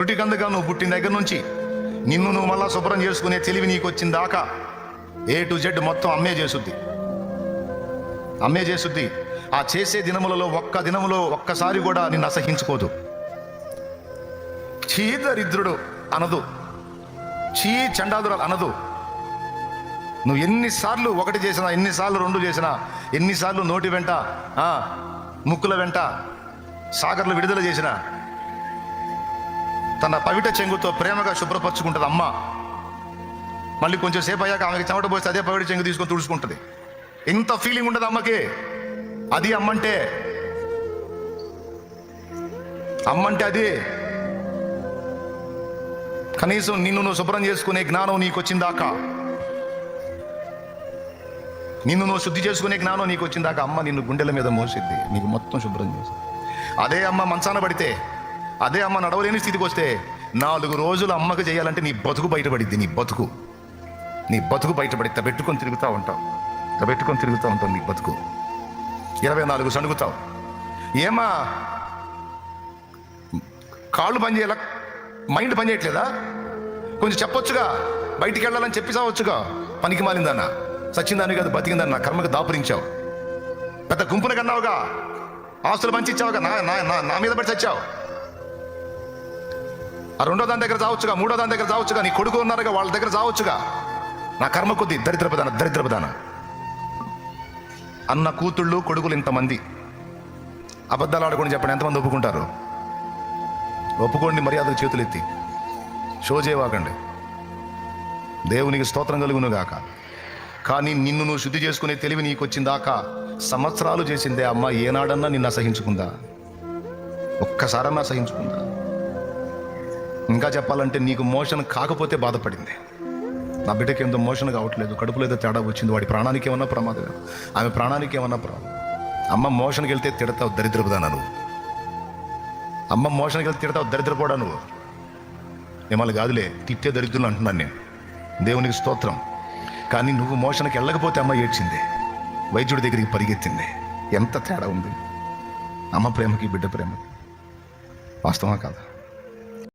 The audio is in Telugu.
చుటికందుగా నువ్వు పుట్టిన దగ్గర నుంచి నిన్ను నువ్వు మళ్ళా శుభ్రం చేసుకునే తెలివి నీకు వచ్చిన దాకా A to Z మొత్తం అమ్మే చేసుద్ది. ఆ చేసే దినములలో ఒక్క దినములో ఒక్కసారి కూడా నిన్ను అసహించుకోదు. చీ దరిద్రుడు అనదు, చీ చండాదురాలు అనదు. నువ్వు ఎన్నిసార్లు ఒకటి చేసినా, ఎన్నిసార్లు రెండు చేసినా, ఎన్నిసార్లు నోటి వెంట ముక్కుల వెంట సాగర్లు విడుదల చేసినా తన పవిట చెంగుతో ప్రేమగా శుభ్రపరచుకుంటుంది అమ్మ. మళ్ళీ కొంచెం సేపు అయ్యాక ఆమెకి చెమట పోస్తే అదే పవిట చెంగు తీసుకొని తుడుచుకుంటుంది. ఇంత ఫీలింగ్ ఉండదు అమ్మకి. అది అమ్మంటే అది. కనీసం నిన్ను నువ్వు శుభ్రం చేసుకునే జ్ఞానం నీకు వచ్చిందాకా, నిన్ను నువ్వు శుద్ధి చేసుకునే జ్ఞానం నీకు వచ్చిందాకా అమ్మ నిన్ను గుండెల మీద మోసిద్ది, నీకు మొత్తం శుభ్రం చేసి. అదే అమ్మ మంచాన పడితే, అదే అమ్మ నడవలేని స్థితికి వస్తే 4 రోజులు అమ్మకు చేయాలంటే నీ బతుకు బయటపడిద్ది. నీ బతుకు బయటపడి పెట్టుకొని తిరుగుతూ ఉంటావు నీ బతుకు. 24 సణుగుతావు. ఏమా కాళ్ళు పనిచేయాల, మైండ్ పని చేయట్లేదా? కొంచెం చెప్పొచ్చుగా, బయటికి వెళ్ళాలని చెప్పి చావచ్చుగా. పనికి మాలిందన్న, సచ్చిందాన్ని కాదు బతికిందన్న, కర్మకు దాపురించావు. పెద్ద గుంపున కన్నావుగా, ఆస్తులు మంచి ఇచ్చావుగా, నా మీద పడి చచ్చావు. ఆ 2వ దాని దగ్గర చావచ్చుగా, 3వ దాని దగ్గర చావచ్చుగా, నీ కొడుకు ఉన్నారుగా వాళ్ళ దగ్గర చావచ్చుగా. నా కర్మ కొద్ది దరిద్రపదాన అన్న కూతుళ్ళు కొడుకులు ఇంతమంది. అబద్ధాలు ఆడుకొని చెప్పండి, ఎంతమంది ఒప్పుకుంటారు? ఒప్పుకోండి, మర్యాదకు చేతులెత్తి. షో చేయవాకండి. దేవునికి స్తోత్రం కలుగును గాక. కానీ నిన్ను నువ్వు శుద్ధి చేసుకునే తెలివి నీకు వచ్చిందాకా సంవత్సరాలు చేసిందే అమ్మ. ఏనాడన్నా నిన్ను అసహించుకుందా? ఒక్కసారన్నా అసహించుకుందా? ఇంకా చెప్పాలంటే నీకు మోషన్ కాకపోతే బాధపడింది. నా బిడ్డకి ఎంతో మోషన్ కావట్లేదు, కడుపులో ఏదో తేడా వచ్చింది, వాడి ప్రాణానికి ఏమన్నా ప్రమాదం, ఆమె ప్రాణానికి ఏమన్నా ప్రమాదం. అమ్మ మోషన్కి వెళ్తే తిడతావు దరిద్రపుదానా నువ్వు. అమ్మ మోషన్కి వెళ్తే తిడతావు దరిద్రపోడా నువ్వు. మిమ్మల్ని కాదులే, తిట్టే దరిద్రులు అంటున్నాను నేను. దేవునికి స్తోత్రం. కానీ నువ్వు మోషన్కి వెళ్ళకపోతే అమ్మ ఏడ్చింది, వైద్యుడి దగ్గరికి పరిగెత్తింది. ఎంత తేడా ఉంది అమ్మ ప్రేమకి బిడ్డ ప్రేమకి. వాస్తవా కాదా?